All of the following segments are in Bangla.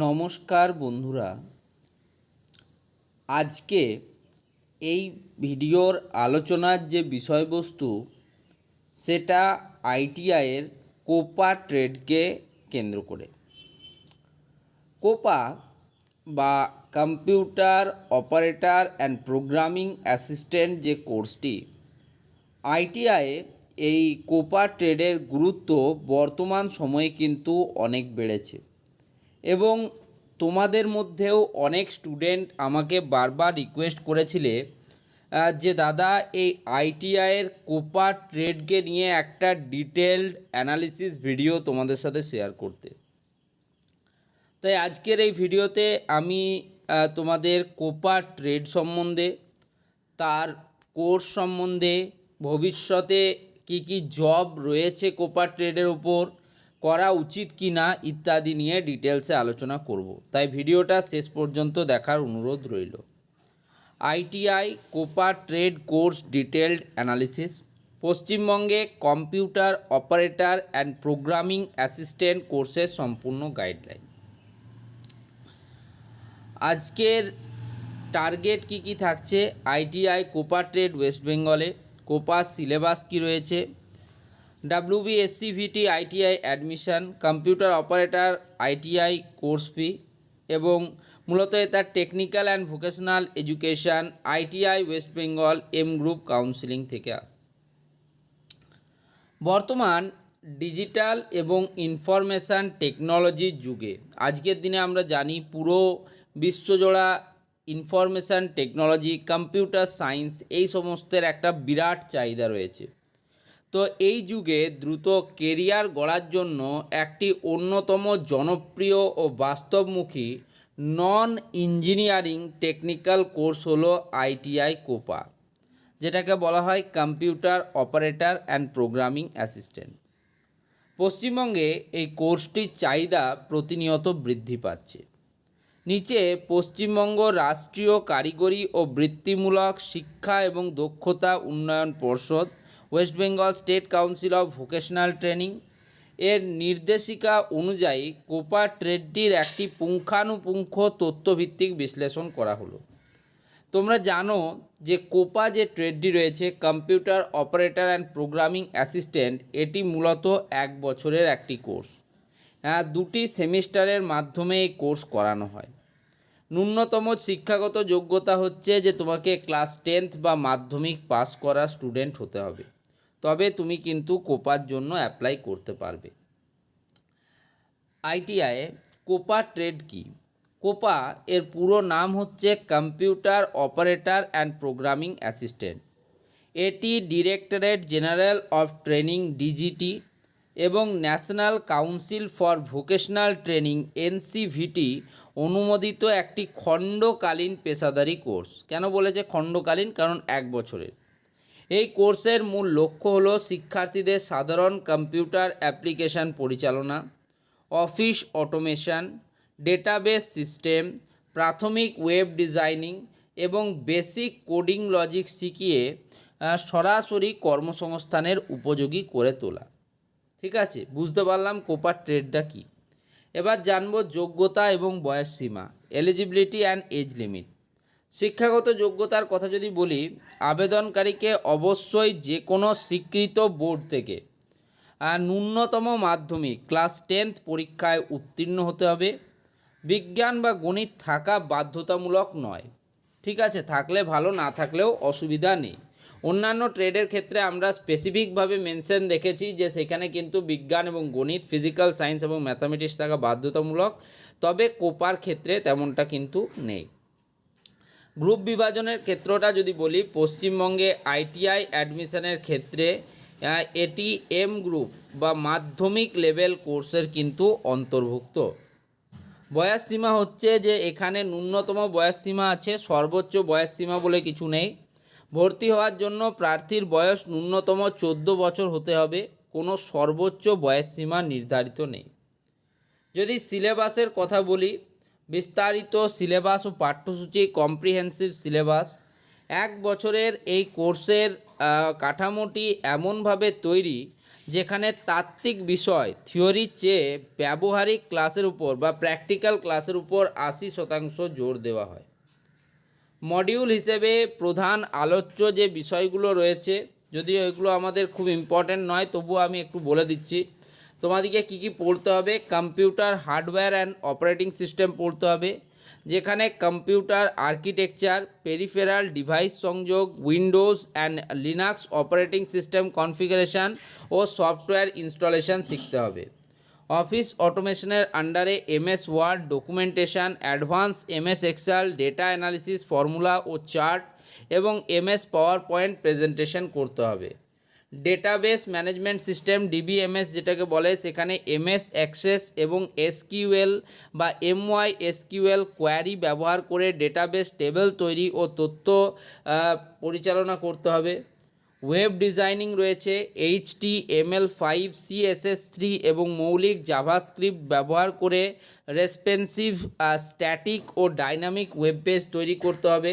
নমস্কার বন্ধুরা, আজকে এই ভিডিওর আলোচনার যে বিষয়বস্তু সেটা আইটিআইয়ের কোপা ট্রেডকে কেন্দ্র করে। কোপা বা computer operator and programming assistant যে কোর্সটি, আইটিআইয়ে এই কোপা ট্রেডের গুরুত্ব বর্তমান সময়ে কিন্তু অনেক বেড়েছে এবং তোমাদের মধ্যেও অনেক স্টুডেন্ট আমাকে বারবার রিকোয়েস্ট করেছিলে যে দাদা এই আইটিআইয়ের কোপা ট্রেডকে নিয়ে একটা ডিটেলড অ্যানালিসিস ভিডিও তোমাদের সাথে শেয়ার করতে। তাই আজকের এই ভিডিওতে আমি তোমাদের কোপা ট্রেড সম্বন্ধে, তার কোর্স সম্বন্ধে, ভবিষ্যতে কি কি জব রয়েছে কোপা ট্রেডের উপর, করা উচিত কি না ইত্যাদি নিয়ে ডিটেলসে আলোচনা করব। তাই ভিডিওটা শেষ পর্যন্ত দেখার অনুরোধ রইল। ITI COPA trade course detailed analysis, পশ্চিমবঙ্গে computer operator and programming assistant কোর্সের সম্পূর্ণ গাইডলাইন। আজকের টার্গেট কি থাকছে আইটিআই কোপা ট্রেড ওয়েস্ট বেঙ্গলে, কোপা সিলেবাস কি রয়েছে, WBSCVT ITI admission, computer operator ITI course fee এবং মূলত তার technical and vocational education ITI West Bengal M group counselling থেকে আসছে। বর্তমান ডিজিটাল এবং ইনফরমেশান টেকনোলজির যুগে আজকের দিনে আমরা জানি পুরো বিশ্বজোড়া ইনফরমেশান টেকনোলজি, কম্পিউটার সায়েন্স এই সমস্তের একটা বিরাট চাহিদা রয়েছে। তো এই যুগে দ্রুত কেরিয়ার গড়ার জন্য একটি অন্যতম জনপ্রিয় ও বাস্তবমুখী নন ইঞ্জিনিয়ারিং টেকনিক্যাল কোর্স হলো আইটিআই কোপা, যেটাকে বলা হয় computer operator and programming assistant. পশ্চিমবঙ্গে এই কোর্সটির চাহিদা প্রতিনিয়ত বৃদ্ধি পাচ্ছে। নিচে পশ্চিমবঙ্গ রাষ্ট্রীয় কারিগরি ও বৃত্তিমূলক শিক্ষা এবং দক্ষতা উন্নয়ন পর্ষদ, West Bengal State Council of Vocational training এর নির্দেশিকা অনুযায়ী কোপা ট্রেডটির একটি পুঙ্খানুপুঙ্খ তথ্যভিত্তিক বিশ্লেষণ করা হলো। তোমরা জানো যে কোপা যে ট্রেডটি রয়েছে computer operator and programming assistant, এটি মূলত 1 বছরের একটি কোর্স। দুটি সেমিস্টারের মাধ্যমে এই কোর্স করানো হয়। ন্যূনতম শিক্ষাগত যোগ্যতা হচ্ছে যে তোমাকে ক্লাস 10th বা মাধ্যমিক পাস করা স্টুডেন্ট হতে হবে, তবে তুমি কিন্তু কোপার জন্য অ্যাপ্লাই করতে পারবে। আইটিআইয়ে কোপা ট্রেড কি? কোপা এর পুরো নাম হচ্ছে computer operator and programming assistant. এটি ডিরেক্টরেট জেনারেল অফ ট্রেনিং ডিজিটি এবং national council for vocational training NCVT অনুমোদিত একটি খণ্ডকালীন পেশাদারি কোর্স। কেন বলেছে খণ্ডকালীন? কারণ 1 বছরের। এই কোর্সের মূল লক্ষ্য হলো শিক্ষার্থীদের সাধারণ কম্পিউটার অ্যাপ্লিকেশান পরিচালনা, অফিস অটোমেশন, ডেটাবেস সিস্টেম, প্রাথমিক ওয়েব ডিজাইনিং এবং বেসিক কোডিং লজিক শিখিয়ে সরাসরি কর্মসংস্থানের উপযোগী করে তোলা। ঠিক আছে, বুঝতে পারলাম কোপা ট্রেডটা কী। এবার জানবো যোগ্যতা এবং বয়স সীমা, এলিজিবিলিটি অ্যান্ড এজ লিমিট। শিক্ষাগত যোগ্যতার কথা যদি বলি, আবেদনকারীকে অবশ্যই যে কোনো স্বীকৃত বোর্ড থেকে ন্যূনতম মাধ্যমিক ক্লাস 10th পরীক্ষায় উত্তীর্ণ হতে হবে। বিজ্ঞান বা গণিত থাকা বাধ্যতামূলক নয়। ঠিক আছে, থাকলে ভালো, না থাকলেও অসুবিধা নেই। অন্যান্য ট্রেডের ক্ষেত্রে আমরা স্পেসিফিকভাবে মেনশন দেখেছি যে সেখানে কিন্তু বিজ্ঞান এবং গণিত, ফিজিক্যাল সায়েন্স এবং ম্যাথামেটিক্স থাকা বাধ্যতামূলক, তবে কোপার ক্ষেত্রে তেমনটা কিন্তু নেই। গ্রুপ বিভাজনের ক্ষেত্রটা যদি বলি, পশ্চিমবঙ্গে আইটিআই অ্যাডমিশনের ক্ষেত্রে এটি এম গ্রুপ বা মাধ্যমিক লেভেল কোর্সের কিন্তু অন্তর্ভুক্ত। বয়স সীমা হচ্ছে যে এখানে ন্যূনতম বয়স সীমা আছে, সর্বোচ্চ বয়স সীমা বলে কিছু নেই। ভর্তি হওয়ার জন্য প্রার্থীর বয়স ন্যূনতম 14 বছর হতে হবে, কোনো সর্বোচ্চ বয়স সীমা নির্ধারিত নেই। যদি সিলেবাসের কথা বলি, বিস্তারিত সিলেবাস ও পাঠ্যসূচি, কম্প্রিহেন্সিভ সিলেবাস। 1 বছরের এই কোর্সের কাঠামোটি এমনভাবে তৈরি যেখানে তাত্ত্বিক বিষয় থিওরির চেয়ে ব্যবহারিক ক্লাসের উপর বা প্র্যাকটিক্যাল ক্লাসের উপর 80% জোর দেওয়া হয়। মডিউল হিসেবে প্রধান আলোচ্য যে বিষয়গুলো রয়েছে, যদিও এগুলো আমাদের খুব ইম্পর্ট্যান্ট নয়, তবুও আমি একটু বলে দিচ্ছি তোমাদেরকে কী কী পড়তে হবে। Computer hardware and operating system পড়তে হবে, যেখানে কম্পিউটার আর্কিটেকচার, পেরিফেরাল ডিভাইস সংযোগ, Windows and Linux operating system configuration ও সফটওয়্যার ইনস্টলেশন শিখতে হবে। অফিস অটোমেশনের আন্ডারে MS Word, documentation, advance MS Excel, data analysis, formula ও চার্ট এবং এমএস পাওয়ার পয়েন্ট প্রেজেন্টেশন করতে হবে। ডেটাবেস ম্যানেজমেন্ট সিস্টেম ডিবিএমএস যেটাকে বলে, সেখানে এমএস অ্যাক্সেস এবং এসকিউএল বা এমওয়াই এসকিউএল কোয়ারি ব্যবহার করে ডেটাবেস টেবিল তৈরি ও তথ্য পরিচালনা করতে হবে। ওয়েব ডিজাইনিং রয়েছে, HTML5, CSS3 এবং মৌলিক জাভাস্ক্রিপ্ট ব্যবহার করে রেসপন্সিভ, স্ট্যাটিক ও ডাইনামিক ওয়েব পেজ তৈরি করতে হবে।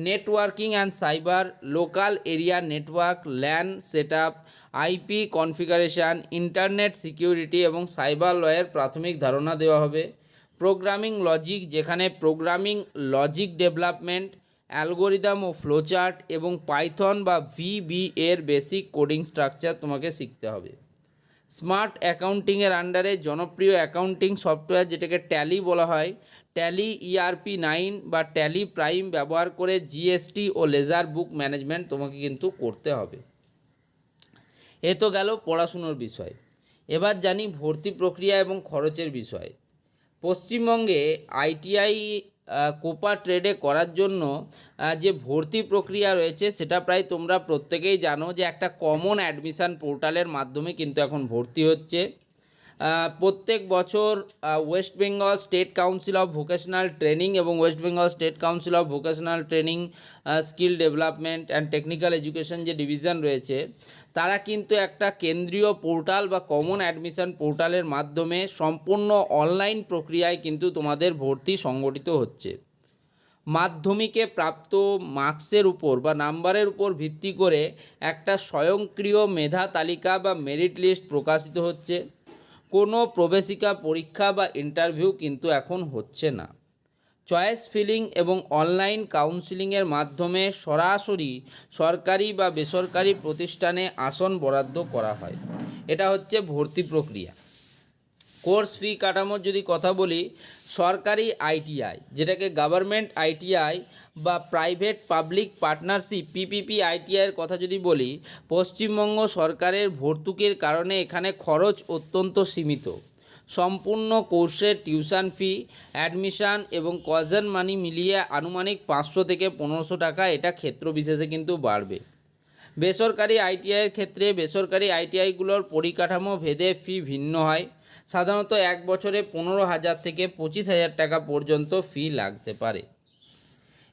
Networking and cyber, local area network, LAN setup, IP configuration, internet security এবং সাইবার লয়ের প্রাথমিক ধারণা দেওয়া হবে। প্রোগ্রামিং লজিক, যেখানে প্রোগ্রামিং লজিক ডেভেলপমেন্ট, অ্যালগোরিদম ও ফ্লোচার্ট এবং পাইথন বা VB এর বেসিক কোডিং স্ট্রাকচার তোমাকে শিখতে হবে। স্মার্ট অ্যাকাউন্টিংয়ের আন্ডারে জনপ্রিয় অ্যাকাউন্টিং সফটওয়্যার যেটাকে ট্যালি বলা হয়, ট্যালি ERP9 বা ট্যালি প্রাইম ব্যবহার করে জিএসটি ও লেজার বুক ম্যানেজমেন্ট তোমাকে কিন্তু করতে হবে। এ তো গেল পড়াশুনোর বিষয়। এবার জানি ভর্তি প্রক্রিয়া এবং খরচের বিষয়। পশ্চিমবঙ্গে ITI কোপা ট্রেডে করার জন্য যে ভর্তি প্রক্রিয়া রয়েছে সেটা প্রায় তোমরা প্রত্যেকেই জানো যে একটা কমন অ্যাডমিশান পোর্টালের মাধ্যমে কিন্তু এখন ভর্তি হচ্ছে। প্রত্যেক বছর West Bengal State Council of Vocational Training এবং West Bengal State Council of Vocational Training, skill development and technical education যে ডিভিশন রয়েছে, তারা কিন্তু একটা কেন্দ্রীয় পোর্টাল বা কমন অ্যাডমিশন পোর্টালের মাধ্যমে সম্পূর্ণ অনলাইন প্রক্রিয়ায় কিন্তু তোমাদের ভর্তি সংগঠিত হচ্ছে। মাধ্যমিকে প্রাপ্ত মার্কসের উপর বা নাম্বারের উপর ভিত্তি করে একটা স্বয়ংক্রিয় মেধা তালিকা বা মেরিট লিস্ট প্রকাশিত হচ্ছে। কোনো প্রবেশিকা পরীক্ষা বা ইন্টারভিউ কিন্তু এখন হচ্ছে না। চয়েস ফিলিং এবং অনলাইন কাউন্সিলিংয়ের মাধ্যমে সরাসরি সরকারি বা বেসরকারি প্রতিষ্ঠানে আসন বরাদ্দ করা হয়। এটা হচ্ছে ভর্তি প্রক্রিয়া। কোর্স ফি কাঠামোর যদি কথা বলি, সরকারি ITI যেটাকে গভর্নমেন্ট ITI বা প্রাইভেট পাবলিক পার্টনারশিপ PPP ITIর কথা যদি বলি, পশ্চিমবঙ্গ সরকারের ভর্তুকির কারণে এখানে খরচ অত্যন্ত সীমিত। সম্পূর্ণ কোর্সের টিউশন ফি, অ্যাডমিশান এবং কজন মানি মিলিয়ে আনুমানিক 500 থেকে 1500 টাকা, এটা ক্ষেত্র বিশেষে কিন্তু বাড়বে। বেসরকারি ITIর ক্ষেত্রে বেসরকারি ITIগুলোর পরিকাঠামো ভেদে ফি ভিন্ন হয়। সাধারণত এক বছরে 15,000 থেকে 25,000 টাকা পর্যন্ত ফি লাগতে পারে।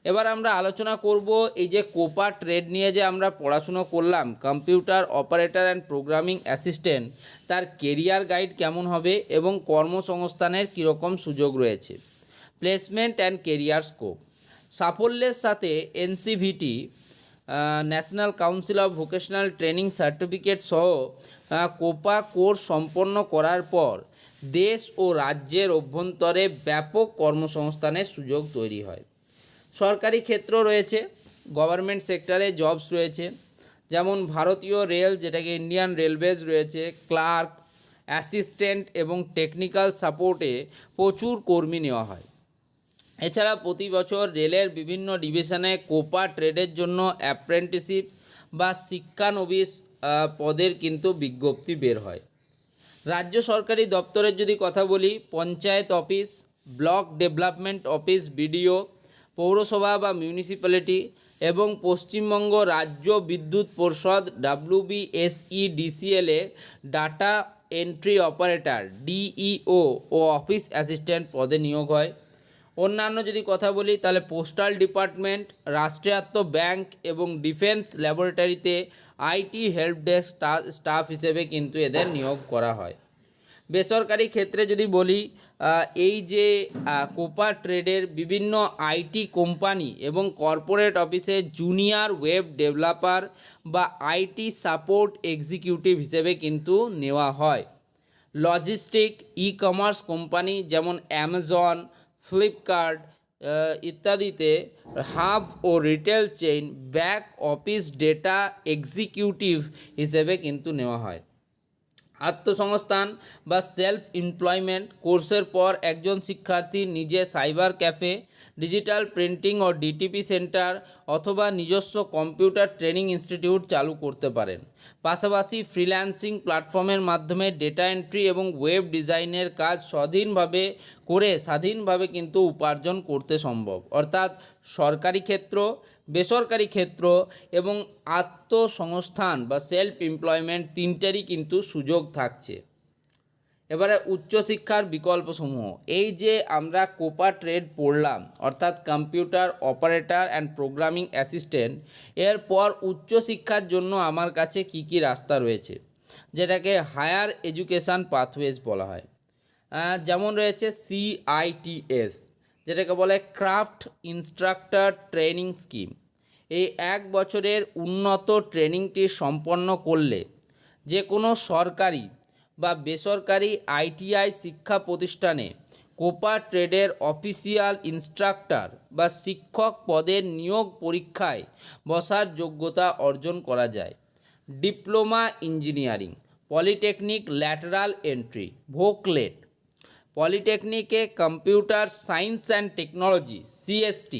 এবার আমরা আলোচনা করব এই যে কোপা ট্রেড নিয়ে যে আমরা পড়াশুনো করলাম, computer operator and programming assistant, তার কেরিয়ার গাইড কেমন হবে এবং কর্মসংস্থানের কীরকম সুযোগ রয়েছে। Placement and career scope. সাফল্যের সাথে NCVT national council of Vocational training certificate সহ কোপা কোর্স সম্পন্ন করার পর দেশ ও রাজ্যের অভ্যন্তরে ব্যাপক কর্মসংস্থানের সুযোগ তৈরি হয়। সরকারি ক্ষেত্র রয়েছে, গভর্নমেন্ট সেক্টরে জবস রয়েছে, যেমন ভারতীয় রেল যেটাকে ইন্ডিয়ান রেলওয়েজ রয়েছে, ক্লার্ক, অ্যাসিস্ট্যান্ট এবং টেকনিক্যাল সাপোর্টে প্রচুর কর্মী নেওয়া হয়। এছাড়া প্রতি বছর রেলের বিভিন্ন ডিভিশনে কোপা ট্রেডের জন্য অ্যাপ্রেন্টিসশিপ বা শিক্ষানবিশ পদের কিন্তু বিজ্ঞপ্তি বের হয়। রাজ্য সরকারি দপ্তরের যদি কথা বলি, panchayat office, block development office BDO, পৌরসভা বা মিউনিসিপ্যালিটি এবং পশ্চিমবঙ্গ রাজ্য বিদ্যুৎ পর্ষদ WBSEDCL এ ডাটা এন্ট্রি অপারেটর DEO ও অফিস অ্যাসিস্ট্যান্ট পদে নিয়োগ হয়। অন্যান্য যদি কথা বলি তাহলে পোস্টাল ডিপার্টমেন্ট, রাষ্ট্রায়ত্ত ব্যাংক এবং ডিফেন্স ল্যাবরেটরিতে IT হেল্প ডেস্ক স্টাফ হিসেবে কিন্তু এদের নিয়োগ করা হয়। বেসরকারি ক্ষেত্রে যদি বলি, এই যে কোপা ট্রেডের বিভিন্ন আইটি কোম্পানি এবং কর্পোরেট অফিসে জুনিয়র ওয়েব ডেভেলপার বা আইটি সাপোর্ট এক্সিকিউটিভ হিসেবে কিন্তু নেওয়া হয়। লজিস্টিক ই কমার্স কোম্পানি যেমন অ্যামাজন, ফ্লিপকার্ট ইত্যাদিতে হাব ও retail chain back office data executive হিসেবে কিন্তু নেওয়া হয়। আত্মসংস্থান বা সেলফ এমপ্লয়মেন্ট কোর্সের পর একজন শিক্ষার্থী নিজে সাইবার ক্যাফে, ডিজিটাল প্রিন্টিং ও ডিটিপি সেন্টার অথবা নিজস্ব কম্পিউটার ট্রেনিং ইনস্টিটিউট চালু করতে পারেন। পাশাপাশি ফ্রিল্যান্সিং প্ল্যাটফর্মের মাধ্যমে ডেটা এন্ট্রি এবং ওয়েব ডিজাইনের কাজ স্বাধীনভাবে কিন্তু উপার্জন করতে সম্ভব। অর্থাৎ সরকারি ক্ষেত্র, বেসরকারি ক্ষেত্র এবং আত্মসংস্থান বা সেলফ এমপ্লয়মেন্ট তিনটেরই কিন্তু সুযোগ থাকছে। এবারে উচ্চশিক্ষার বিকল্পসমূহ, এই যে আমরা কোপা ট্রেড পড়লাম অর্থাৎ computer operator and programming assistant, এরপর উচ্চশিক্ষার জন্য আমার কাছে কি কি রাস্তা রয়েছে, যেটাকে হায়ার এডুকেশান পাথওয়েজ বলা হয়। যেমন রয়েছে CITS, যেটাকে বলে ক্রাফট ইনস্ট্রাক্টর ট্রেনিং স্কিম। এই 1 বছরের উন্নত ট্রেনিংটি সম্পন্ন করলে যে কোনো সরকারি বা বেসরকারি ITI শিক্ষা প্রতিষ্ঠানে কোপা ট্রেডের অফিসিয়াল ইনস্ট্রাক্টর বা শিক্ষক পদের নিয়োগ পরীক্ষায় বসার যোগ্যতা অর্জন করা যায়। Diploma engineering, polytechnic lateral entry VOCLET, পলিটেকনিকে computer science and technology CST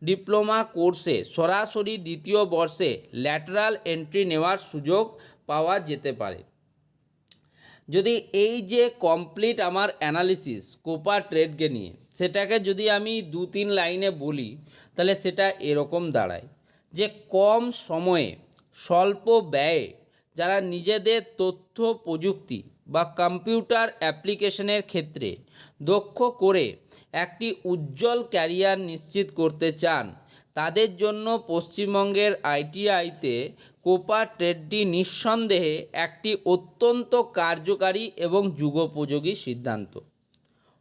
diploma কোর্সে সরাসরি দ্বিতীয় বর্ষে ল্যাটারাল এন্ট্রি নেওয়ার সুযোগ পাওয়া যেতে পারে। যদি এই যে কমপ্লিট আমার অ্যানালিসিস কোপা ট্রেডকে নিয়ে, সেটাকে যদি আমি 2-3 লাইনে বলি, তাহলে সেটা এরকম দাঁড়ায় যে কম সময়ে স্বল্প ব্যয়ে যারা নিজেদের তথ্য প্রযুক্তি বা কম্পিউটার অ্যাপ্লিকেশনের ক্ষেত্রে দক্ষ করে একটি উজ্জ্বল ক্যারিয়ার নিশ্চিত করতে চান, তাদের জন্য পশ্চিমবঙ্গের ITIতে কোপা ট্রেডটি নিঃসন্দেহে একটি অত্যন্ত কার্যকারী এবং যুগোপযোগী সিদ্ধান্ত।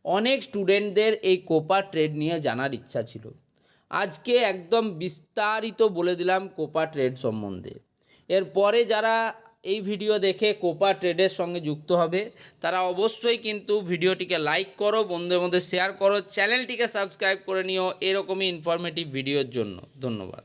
অনেক স্টুডেন্টদের এই কোপা ট্রেড নিয়ে জানার ইচ্ছা ছিল, আজকে একদম বিস্তারিত বলে দিলাম কোপা ট্রেড সম্বন্ধে। এরপরে যারা এই ভিডিও দেখে কোপা ট্রেডের সঙ্গে যুক্ত হবে, তারা অবশ্যই কিন্তু ভিডিওটিকে লাইক করো, বন্ধুদের মধ্যে শেয়ার করো, চ্যানেলটিকে সাবস্ক্রাইব করে নিও এরকমই ইনফরমেটিভ ভিডিওর জন্য। ধন্যবাদ।